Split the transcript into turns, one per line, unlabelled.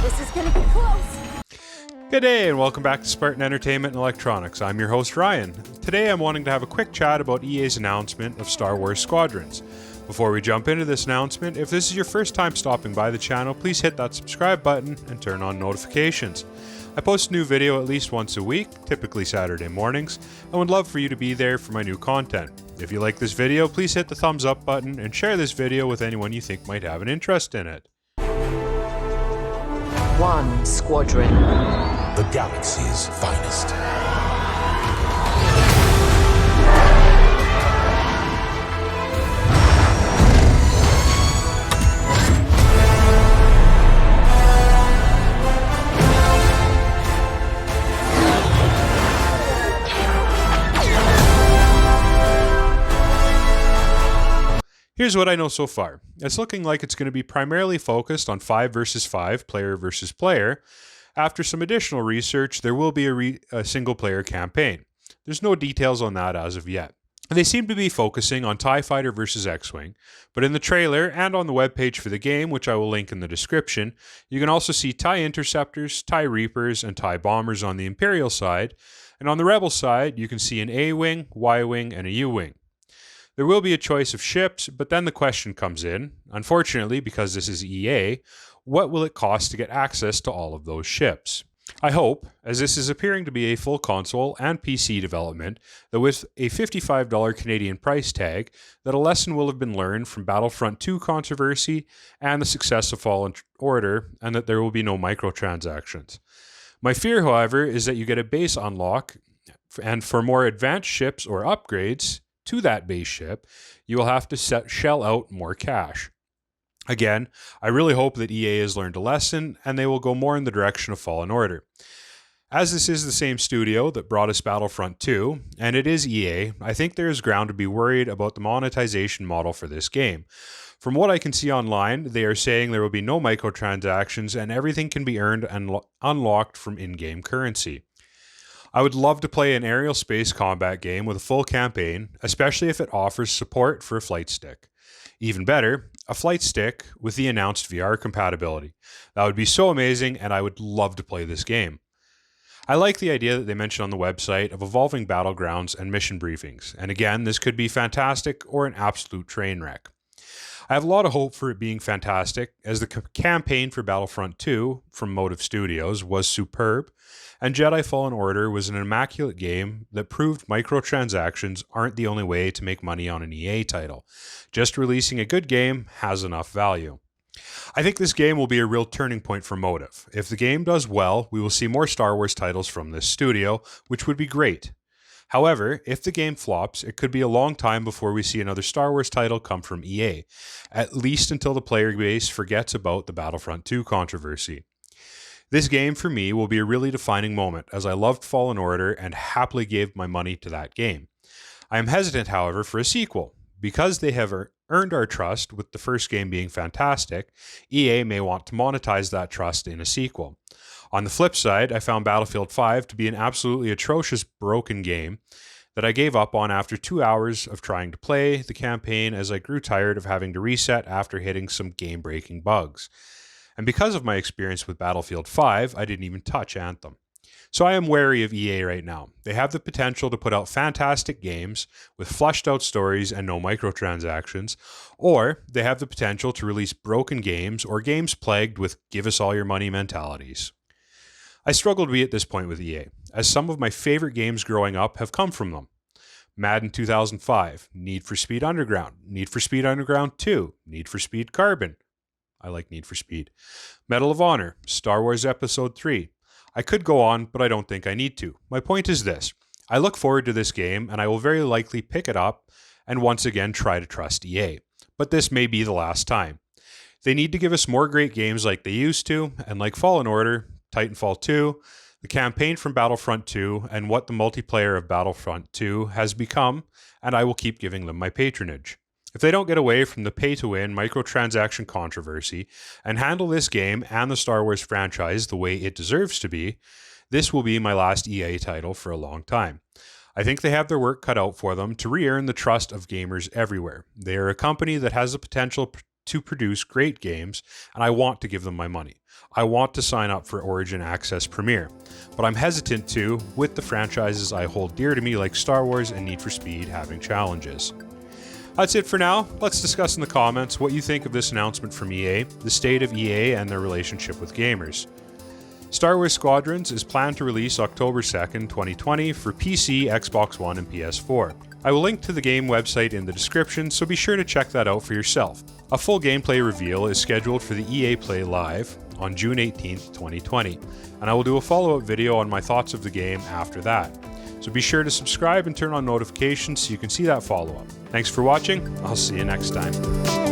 This is gonna get close.
Good day and welcome back to Spartan Entertainment and Electronics. I'm your host Ryan. Today I'm wanting to have a quick chat about EA's announcement of Star Wars Squadrons. Before we jump into this announcement, if this is your first time stopping by the channel, please hit that subscribe button and turn on notifications. I post a new video at least once a week, typically Saturday mornings, and would love for you to be there for my new content. If you like this video, please hit the thumbs up button and share this video with anyone you think might have an interest in it.
One Squadron.
The galaxy's finest.
Here's what I know so far. It's looking like it's going to be primarily focused on 5 versus 5, player versus player. After some additional research, there will be a single-player campaign. There's no details on that as of yet. They seem to be focusing on TIE Fighter versus X-Wing, but in the trailer and on the webpage for the game, which I will link in the description, you can also see TIE Interceptors, TIE Reapers, and TIE Bombers on the Imperial side, and on the Rebel side, you can see an A-Wing, Y-Wing, and a U-Wing. There will be a choice of ships, but then the question comes in, unfortunately because this is EA, what will it cost to get access to all of those ships? I hope, as this is appearing to be a full console and PC development, that with a $55 Canadian price tag, that a lesson will have been learned from Battlefront 2 controversy and the success of Fallen Order, and that there will be no microtransactions. My fear, however, is that you get a base unlock, and for more advanced ships or upgrades to that base ship, you will have to shell out more cash. Again, I really hope that EA has learned a lesson and they will go more in the direction of Fallen Order. As this is the same studio that brought us Battlefront 2, and it is EA, I think there is ground to be worried about the monetization model for this game. From what I can see online, they are saying there will be no microtransactions and everything can be earned and unlocked from in-game currency. I would love to play an aerial space combat game with a full campaign, especially if it offers support for a flight stick. Even better, a flight stick with the announced VR compatibility. That would be so amazing and I would love to play this game. I like the idea that they mentioned on the website of evolving battlegrounds and mission briefings, and again, this could be fantastic or an absolute train wreck. I have a lot of hope for it being fantastic, as the campaign for Battlefront 2 from Motive Studios was superb, and Jedi Fallen Order was an immaculate game that proved microtransactions aren't the only way to make money on an EA title. Just releasing a good game has enough value. I think this game will be a real turning point for Motive. If the game does well, we will see more Star Wars titles from this studio, which would be great. However, if the game flops, it could be a long time before we see another Star Wars title come from EA, at least until the player base forgets about the Battlefront 2 controversy. This game for me will be a really defining moment, as I loved Fallen Order and happily gave my money to that game. I am hesitant, however, for a sequel. Because they have earned our trust with the first game being fantastic, EA may want to monetize that trust in a sequel. On the flip side, I found Battlefield 5 to be an absolutely atrocious, broken game that I gave up on after 2 hours of trying to play the campaign, as I grew tired of having to reset after hitting some game-breaking bugs. And because of my experience with Battlefield 5, I didn't even touch Anthem. So I am wary of EA right now. They have the potential to put out fantastic games with fleshed out stories and no microtransactions, or they have the potential to release broken games or games plagued with give us all your money mentalities. I struggle to be at this point with EA, as some of my favorite games growing up have come from them. Madden 2005, Need for Speed Underground, Need for Speed Underground 2, Need for Speed Carbon. I like Need for Speed. Medal of Honor, Star Wars Episode 3. I could go on, but I don't think I need to. My point is this. I look forward to this game, and I will very likely pick it up and once again try to trust EA. But this may be the last time. They need to give us more great games like they used to, and like Fallen Order, Titanfall 2, the campaign from Battlefront 2, and what the multiplayer of Battlefront 2 has become, and I will keep giving them my patronage. If they don't get away from the pay-to-win microtransaction controversy and handle this game and the Star Wars franchise the way it deserves to be, this will be my last EA title for a long time. I think they have their work cut out for them to re-earn the trust of gamers everywhere. They are a company that has the potential to produce great games, and I want to give them my money. I want to sign up for Origin Access Premier, but I'm hesitant to, with the franchises I hold dear to me like Star Wars and Need for Speed having challenges. That's it for now. Let's discuss in the comments what you think of this announcement from EA, the state of EA, and their relationship with gamers. Star Wars Squadrons is planned to release October 2nd, 2020 for PC, Xbox One, and PS4. I will link to the game website in the description, so be sure to check that out for yourself. A full gameplay reveal is scheduled for the EA Play Live on June 18th, 2020, and I will do a follow-up video on my thoughts of the game after that. So be sure to subscribe and turn on notifications so you can see that follow-up. Thanks for watching. I'll see you next time.